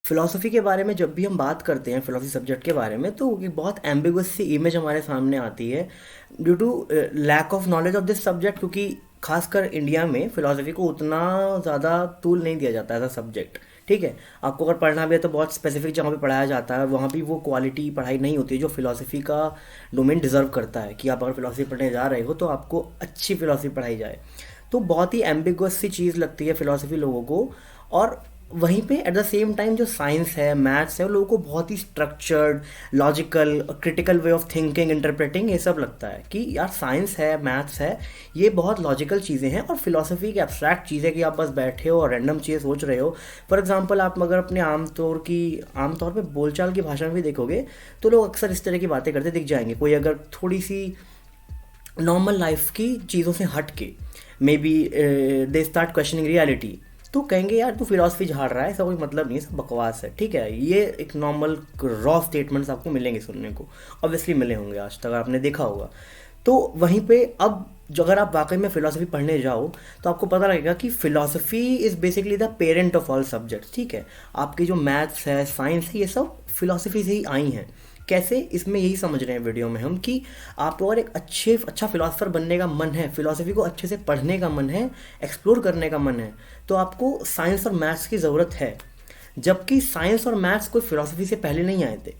Philosophy के बारे में जब भी हम बात करते हैं फिलॉसफी सब्जेक्ट के बारे में, तो एक बहुत एम्बिगुअस सी इमेज हमारे सामने आती है due to lack of knowledge of this subject, क्योंकि खासकर इंडिया में फिलॉसफी को उतना ज़्यादा तूल नहीं दिया जाता एज अ सब्जेक्ट। ठीक है, आपको अगर पढ़ना भी है तो बहुत स्पेसिफिक जगह पे पढ़ाया जाता है, वहाँ भी वो क्वालिटी पढ़ाई नहीं होती है जो फिलॉसफी का डोमेन डिज़र्व करता है कि आप अगर फिलॉसफी पढ़ने जा रहे हो तो आपको अच्छी फिलॉसफी पढ़ाई जाए। तो बहुत ही एम्बिगुअस सी चीज़ लगती है फिलॉसफी लोगों को। और वहीं पे एट द सेम टाइम जो साइंस है, मैथ्स है, वो लोगों को बहुत ही structured, logical, critical way of thinking, interpreting, ये सब लगता है कि यार साइंस है, मैथ्स है, ये बहुत लॉजिकल चीज़ें हैं। और फिलॉसफी की एब्स्ट्रैक्ट चीज़ है कि आप बस बैठे हो और रैंडम चीज़ें सोच रहे हो। फॉर एग्जांपल, आप अगर अपने आमतौर पे बोलचाल की भाषा में भी देखोगे तो लोग अक्सर इस तरह की बातें करते दिख जाएंगे। कोई अगर थोड़ी सी नॉर्मल लाइफ की चीज़ों से हट के may be they start questioning reality, तो कहेंगे यार तू फिलॉसफी झाड़ रहा है, ऐसा कोई मतलब नहीं है, सब बकवास है। ठीक है, ये एक नॉर्मल रॉ स्टेटमेंट्स आपको मिलेंगे सुनने को, ऑब्वियसली मिले होंगे, आज तक आपने देखा होगा। तो वहीं पे अब जो अगर आप वाकई में फ़िलासफ़ी पढ़ने जाओ तो आपको पता लगेगा कि philosophy is basically the parent of all subjects. ठीक है, आपकी जो मैथ्स है, साइंस है, ये सब फ़िलासफ़ी से ही आई हैं। कैसे, इसमें यही समझ रहे हैं वीडियो में हम कि आपको अगर एक अच्छा फ़िलासफ़र बनने का मन है, फ़िलासफ़ी को अच्छे से पढ़ने का मन है, एक्सप्लोर करने का मन है, तो आपको साइंस और मैथ्स की ज़रूरत है। जबकि साइंस और मैथ्स कोई फ़िलासफ़ी से पहले नहीं आए थे।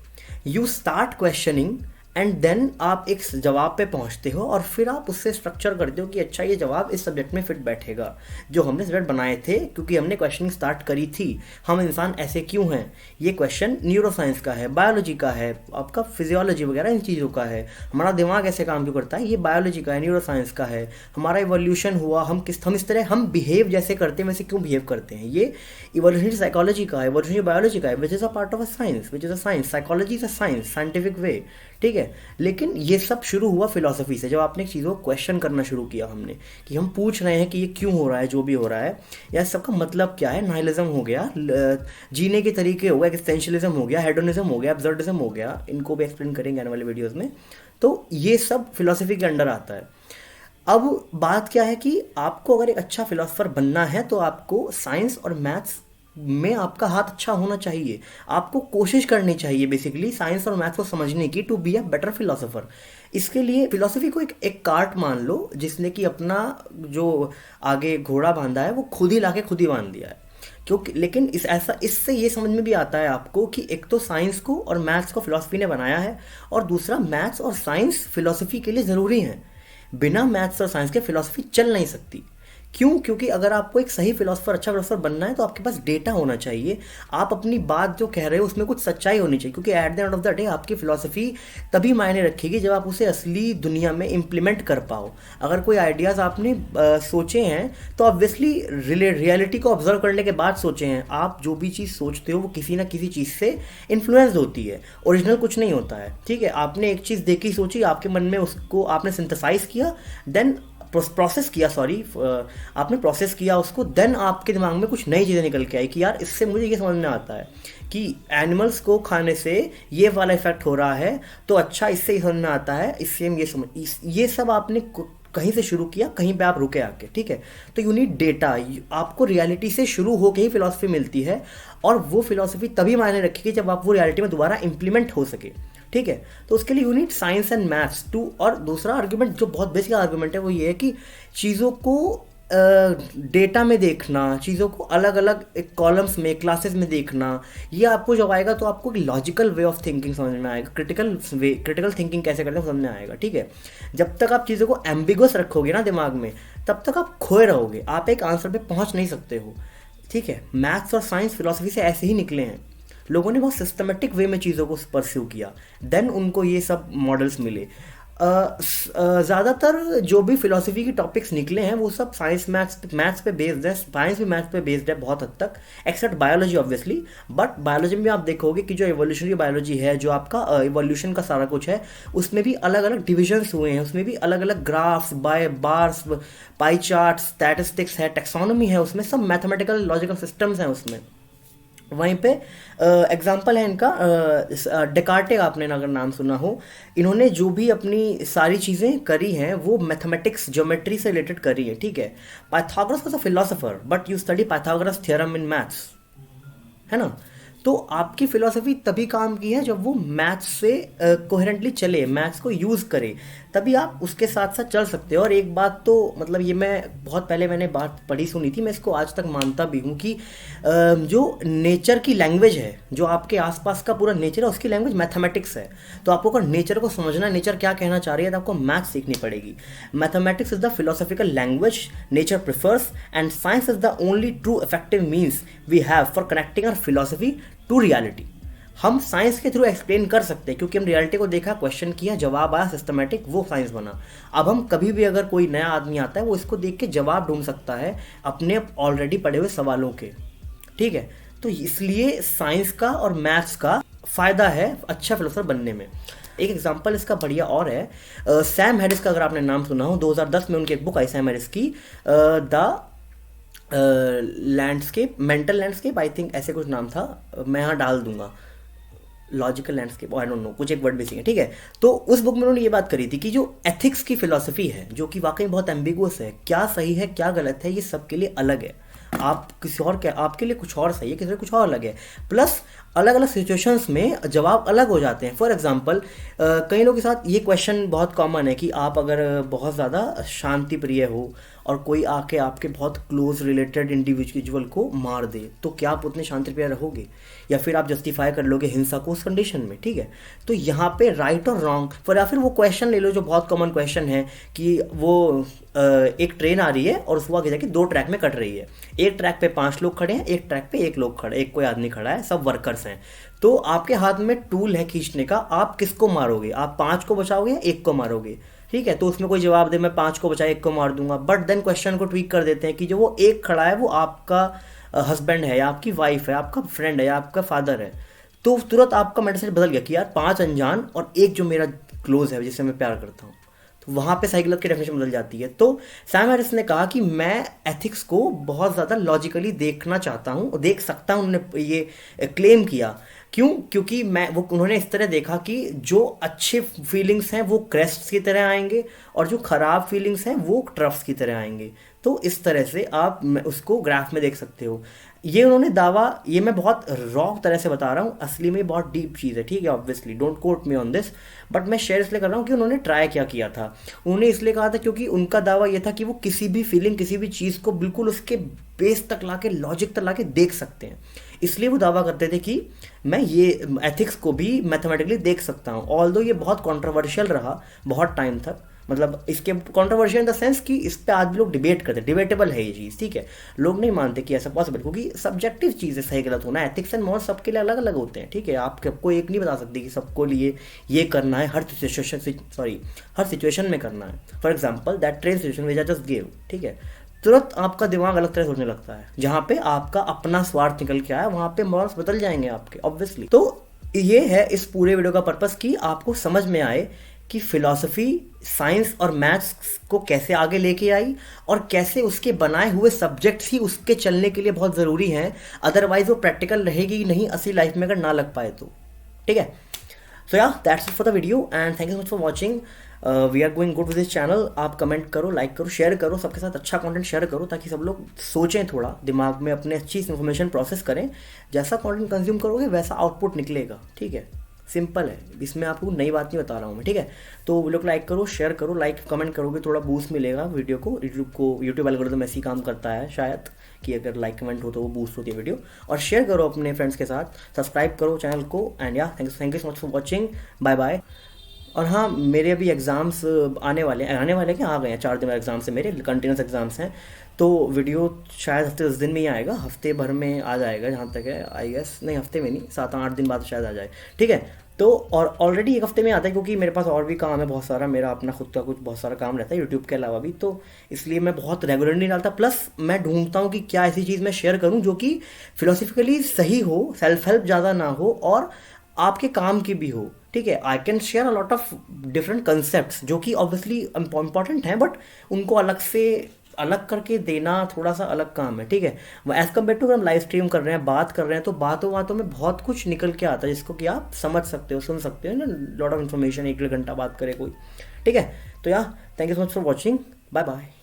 You start questioning and then आप एक जवाब पे पहुंचते हो और फिर आप उससे स्ट्रक्चर करते हो कि अच्छा ये जवाब इस सब्जेक्ट में फिट बैठेगा। जो हमने सब्जेक्ट बनाए थे क्योंकि हमने क्वेश्चनिंग स्टार्ट करी थी, हम इंसान ऐसे क्यों हैं, ये क्वेश्चन न्यूरो साइंस का है, बायोलॉजी का है, आपका फिजियोलॉजी वगैरह इन चीज़ों का है। हमारा दिमाग ऐसे काम क्यों करता है, ये बायोलॉजी का है, न्यूरो साइंस का है। हमारा इवोल्यूशन हुआ, हम इस तरह हम बिहेव जैसे करते हैं वैसे क्यों बिहेव करते हैं, ये इवोल्यूशनरी साइकोलॉजी का है, इवोल्यूशनरी बायोलॉजी का है, which is a part of a science, which is a science, psychology is a science, scientific way. ठीक है, लेकिन ये सब शुरू हुआ फिलॉसफी से, जब आपने चीज़ों को क्वेश्चन करना शुरू किया हमने, कि हम पूछ रहे हैं कि ये क्यों हो रहा है, जो भी हो रहा है, या सबका मतलब क्या है। नाइलिज्म हो गया, जीने के तरीके हो गए, एक्सटेंशलिज्म हो गया, हेडोनिज्म हो गया, एब्सर्डिज्म हो गया, इनको भी एक्सप्लेन करेंगे आने वाले वीडियोज़ में। तो ये सब फिलॉसफी के अंडर आता है। अब बात क्या है कि आपको अगर एक अच्छा फिलोसफर बनना है तो आपको साइंस और मैथ्स में आपका हाथ अच्छा होना चाहिए। आपको कोशिश करनी चाहिए बेसिकली साइंस और मैथ्स को समझने की, to be a better philosopher. इसके लिए फिलोसफी को एक कार्ट मान लो जिसने कि अपना जो आगे घोड़ा बांधा है वो खुद ही लाके खुद ही बांध दिया है। क्योंकि लेकिन इससे ये समझ में भी आता है आपको कि एक तो साइंस को और मैथ्स को फिलोसफी ने बनाया है, और दूसरा मैथ्स और साइंस फिलोसफी के लिए ज़रूरी हैं। बिना मैथ्स और साइंस के फिलॉसफी चल नहीं सकती। क्यों? क्योंकि अगर आपको एक सही फिलोसफर, अच्छा फिलोसफर बनना है तो आपके पास डेटा होना चाहिए। आप अपनी बात जो कह रहे हो उसमें कुछ सच्चाई होनी चाहिए, क्योंकि at the end of the day आपकी फिलोसफी तभी मायने रखेगी जब आप उसे असली दुनिया में इम्प्लीमेंट कर पाओ। अगर कोई आइडियाज़ आपने सोचे हैं तो ऑब्वियसली रियलिटी को ऑब्जर्व करने के बाद सोचे हैं। आप जो भी चीज़ सोचते हो वो किसी ना किसी चीज़ से इन्फ्लुएंस होती है, ओरिजिनल कुछ नहीं होता है। ठीक है, आपने एक चीज़ देखी, सोची, आपके मन में उसको आपने सिंथेसाइज किया, देन प्रोसेस किया, आपने प्रोसेस किया उसको, देन आपके दिमाग में कुछ नई चीज़ें निकल के आई कि यार इससे मुझे ये समझ में आता है कि एनिमल्स को खाने से ये वाला इफेक्ट हो रहा है, तो अच्छा इससे ही समझ में आता है, इससे हम ये सब आपने कहीं से शुरू किया, कहीं पे आप रुके आके। ठीक है, तो यू नीड डेटा। आपको रियलिटी से शुरू होके ही फिलॉसफी मिलती है, और वो फिलॉसफी तभी मायने रखेगी जब आप वो रियलिटी में दोबारा इंप्लीमेंट हो सके। ठीक है, तो उसके लिए you need science and maths too. और दूसरा आर्ग्यूमेंट जो बहुत बेसिक आर्ग्यूमेंट है वो ये है कि चीज़ों को डेटा में देखना, चीज़ों को अलग अलग एक कॉलम्स में, क्लासेस में देखना, ये आपको जब आएगा तो आपको एक लॉजिकल वे ऑफ थिंकिंग समझ में आएगा, क्रिटिकल थिंकिंग कैसे करते हैं समझ में आएगा। ठीक है, जब तक आप चीज़ों को एम्बिगुअस रखोगे ना दिमाग में, तब तक आप खोए रहोगे, आप एक आंसर पे पहुंच नहीं सकते हो। ठीक है, मैथ्स और साइंस फिलोसफी से ऐसे ही निकले हैं। लोगों ने बहुत सिस्टमेटिक वे में चीज़ों को परस्यू किया, देन उनको ये सब मॉडल्स मिले। ज़्यादातर जो भी फिलोसफी के टॉपिक्स निकले हैं वो सब साइंस मैथ्स पे बेस्ड है, साइंस भी मैथ्स पे बेस्ड है बहुत हद तक, except biology obviously. But biology में भी आप देखोगे कि जो एवोल्यूशनरी बायोलॉजी है, जो आपका इवोल्यूशन का सारा कुछ है, उसमें भी अलग अलग डिविजन्स हुए हैं, उसमें भी अलग अलग graphs, by bars, pie chart, statistics है, टेक्सोनॉमी है, उसमें सब मैथमेटिकल लॉजिकल सिस्टम्स हैं उसमें। वहीं पे एग्जाम्पल है इनका, डेकार्टे, आपने अगर नाम सुना हो, इन्होंने जो भी अपनी सारी चीज़ें करी हैं वो मैथमेटिक्स, ज्योमेट्री से रिलेटेड करी है। ठीक है, Pythagoras was a philosopher but you study Pythagoras theorem in maths, है ना। तो आपकी फिलॉसफी तभी काम की है जब वो मैथ्स से कोहेरेंटली चले, मैथ्स को यूज़ करे, तभी आप उसके साथ साथ चल सकते हो। और एक बात तो मतलब ये मैं बहुत पहले मैंने बात पढ़ी सुनी थी, मैं इसको आज तक मानता भी हूँ कि जो नेचर की लैंग्वेज है, जो आपके आसपास का पूरा नेचर है, उसकी लैंग्वेज मैथमेटिक्स है। तो आपको अगर नेचर को समझना है, नेचर क्या कहना चाह रही है, तो आपको मैथ्स सीखनी पड़ेगी। Mathematics is the philosophical language nature prefers and science is the only true effective means we have for connecting our philosophy to reality. हम साइंस के थ्रू एक्सप्लेन कर सकते हैं क्योंकि हम रियलिटी को देखा, क्वेश्चन किया, जवाब आया, सिस्टमेटिक, वो साइंस बना। अब हम कभी भी अगर कोई नया आदमी आता है, वो इसको देख के जवाब ढूंढ सकता है अपने ऑलरेडी पढ़े हुए सवालों के। ठीक है, तो इसलिए साइंस का और मैथ्स का फायदा है अच्छा फिलोसफर बनने में। एक एग्जांपल इसका बढ़िया और है, सैम हैरिस का अगर आपने नाम सुना हो, 2010 में उनकी एक बुक आई सैम हैरिस की, the landscape, mental landscape, I think ऐसे कुछ नाम था, मैं यहाँ डाल दूंगा, logical landscape, I don't know, कुछ एक वर्ड बेसिक है। ठीक है, तो उस बुक में उन्होंने ये बात करी थी कि जो एथिक्स की फिलॉसफी है, जो कि वाकई बहुत एम्बिगुअस है, क्या सही है क्या गलत है, ये सबके लिए अलग है। आप किसी और क्या, आपके लिए कुछ और सही है, किसी लिए कुछ और अलग है। प्लस अलग अलग सिचुएशंस में जवाब अलग हो जाते हैं। फॉर एग्जांपल कई लोगों के साथ ये क्वेश्चन बहुत कॉमन है कि आप अगर बहुत ज़्यादा शांति प्रिय हो और कोई आके आपके बहुत क्लोज रिलेटेड इंडिविजुअल को मार दे, तो क्या आप उतने शांति प्रिय रहोगे, या फिर आप जस्टिफाई कर लोगे हिंसा को उस कंडीशन में। ठीक है, तो यहाँ पे राइट और रॉन्ग, या फिर वो क्वेश्चन ले लो जो बहुत कॉमन क्वेश्चन है कि वो एक ट्रेन आ रही है और उसको आगे जाके 2 ट्रैक में कट रही है, एक ट्रैक पे 5 लोग खड़े हैं, एक ट्रैक पे 1 लोग खड़े, एक कोई आदमी खड़ा है, सब वर्कर्स हैं। तो आपके हाथ में टूल है खींचने का, आप किसको मारोगे, आप 5 को बचाओगे या 1 को मारोगे। ठीक है, तो उसमें कोई जवाब दे मैं 5 को बचाए 1 को मार दूंगा, बट देन क्वेश्चन को ट्वीक कर देते हैं कि जो वो 1 खड़ा है वो आपका हस्बैंड है या आपकी वाइफ है, आपका फ्रेंड है या आपका फादर है। तो तुरंत आपका मेंटल बदल गया कि यार 5 अनजान और 1 जो मेरा क्लोज है, जिससे मैं प्यार करता हूँ। तो वहाँ पे सही गलत की डेफिनेशन बदल जाती है। तो सैम हैरिस ने कहा कि मैं एथिक्स को बहुत ज़्यादा लॉजिकली देखना चाहता हूँ, देख सकता हूँ, उन्होंने ये क्लेम किया। क्यों? क्योंकि उन्होंने इस तरह देखा कि जो अच्छे फीलिंग्स हैं वो क्रेस्ट्स की तरह आएंगे और जो खराब फीलिंग्स हैं वो ट्रफ्स की तरह आएंगे। तो इस तरह से आप उसको ग्राफ में देख सकते हो। ये उन्होंने दावा, ये मैं बहुत रॉ तरह से बता रहा हूँ, असली में बहुत डीप चीज़ है। ठीक है, obviously don't quote me on this, but मैं शेयर इसलिए कर रहा हूँ कि उन्होंने ट्राई क्या किया था। उन्होंने इसलिए कहा था क्योंकि उनका दावा ये था कि वो किसी भी फीलिंग, किसी भी चीज़ को बिल्कुल उसके बेस तक लाके, लॉजिक तक लाके देख सकते हैं। इसलिए वो दावा करते थे कि मैं ये एथिक्स को भी मैथमेटिकली देख सकता हूँ। ऑल्दो ये बहुत कॉन्ट्रोवर्शियल रहा बहुत टाइम तक, मतलब इसके कॉन्ट्रोवर्शियल इन द सेंस कि इस पे आज भी लोग डिबेट करते हैं, डिबेटेबल है ये चीज़। ठीक है, लोग नहीं मानते कि ऐसा पॉसिबल, क्योंकि सब्जेक्टिव चीज़ है सही गलत होना। एथिक्स एंड मॉरल्स सबके लिए अलग अलग होते हैं। ठीक है, आप सबको एक नहीं बता सकते कि सबको लिए ये करना है, हर सिचुएशन में करना है। For example that train situation which I just give, ठीक है, तुरंत आपका दिमाग अलग तरह सोचने लगता है। जहाँ पे आपका अपना स्वार्थ निकल के आया, वहाँ पे मॉरल्स बदल जाएंगे आपके, ऑब्वियसली। तो ये है इस पूरे वीडियो का पर्पस कि आपको समझ में आए कि फिलॉसफी साइंस और मैथ्स को कैसे आगे लेके आई और कैसे उसके बनाए हुए सब्जेक्ट्स ही उसके चलने के लिए बहुत ज़रूरी हैं। अदरवाइज वो प्रैक्टिकल रहेगी नहीं असली लाइफ में अगर ना लग पाए तो। ठीक है, so yeah that's it for the video and thank you so much for watching. We are going good with this channel. आप कमेंट करो, लाइक करो, शेयर करो, सबके साथ अच्छा कंटेंट शेयर करो ताकि सब लोग सोचें, थोड़ा दिमाग में अपने अच्छी इन्फॉर्मेशन प्रोसेस करें। जैसा कंटेंट कंज्यूम करोगे वैसा आउटपुट निकलेगा। ठीक है, सिंपल है, इसमें आपको नई बात नहीं बता रहा हूँ मैं। ठीक है, तो वीडियो को लाइक करो, शेयर करो, लाइक कमेंट करोगे थोड़ा बूस्ट मिलेगा वीडियो को। यूट्यूब एल्गोरिथम ऐसे ही काम करता है शायद कि अगर लाइक कमेंट हो तो वो बूस्ट होती है वीडियो। और शेयर करो अपने फ्रेंड्स के साथ, सब्सक्राइब करो चैनल को and yeah thank you so much for watching, bye bye. और हाँ, मेरे अभी एग्ज़ाम्स आने वाले क्या, आ गए हैं 4 दिन एग्ज़ाम्स है मेरे, कंटिन्यूस एग्ज़ाम्स हैं। तो वीडियो शायद हफ्ते 10 दिन में ही आएगा, हफ्ते भर में आ जाएगा जहाँ तक है, आई गेस। नहीं, हफ्ते में नहीं, 7-8 दिन बाद शायद आ जाए। ठीक है, तो और ऑलरेडी 1 हफ्ते में आता है क्योंकि मेरे पास और भी काम है बहुत सारा, मेरा अपना खुद का कुछ बहुत सारा काम रहता है यूट्यूब के अलावा भी, तो इसलिए मैं बहुत रेगुलरली डालता। प्लस मैं ढूंढता हूँ कि क्या ऐसी चीज़ मैं शेयर करूँ जो कि फिलोसफिकली सही हो, सेल्फ हेल्प ज़्यादा ना हो और आपके काम की भी हो। ठीक है, I can share a lot of different concept जो कि ऑब्वियसली इंपॉर्टेंट हैं, बट उनको अलग करके देना थोड़ा सा अलग काम है। ठीक है, एज कम्पेयर टू अगर हम लाइव स्ट्रीम कर रहे हैं, बात कर रहे हैं, तो बातों में बहुत कुछ निकल के आता है जिसको कि आप समझ सकते हो, सुन सकते हो ना, लॉट ऑफ इन्फॉर्मेशन, 1-1.5 घंटा बात करे कोई। ठीक है, तो yeah thank you so much for watching, bye bye.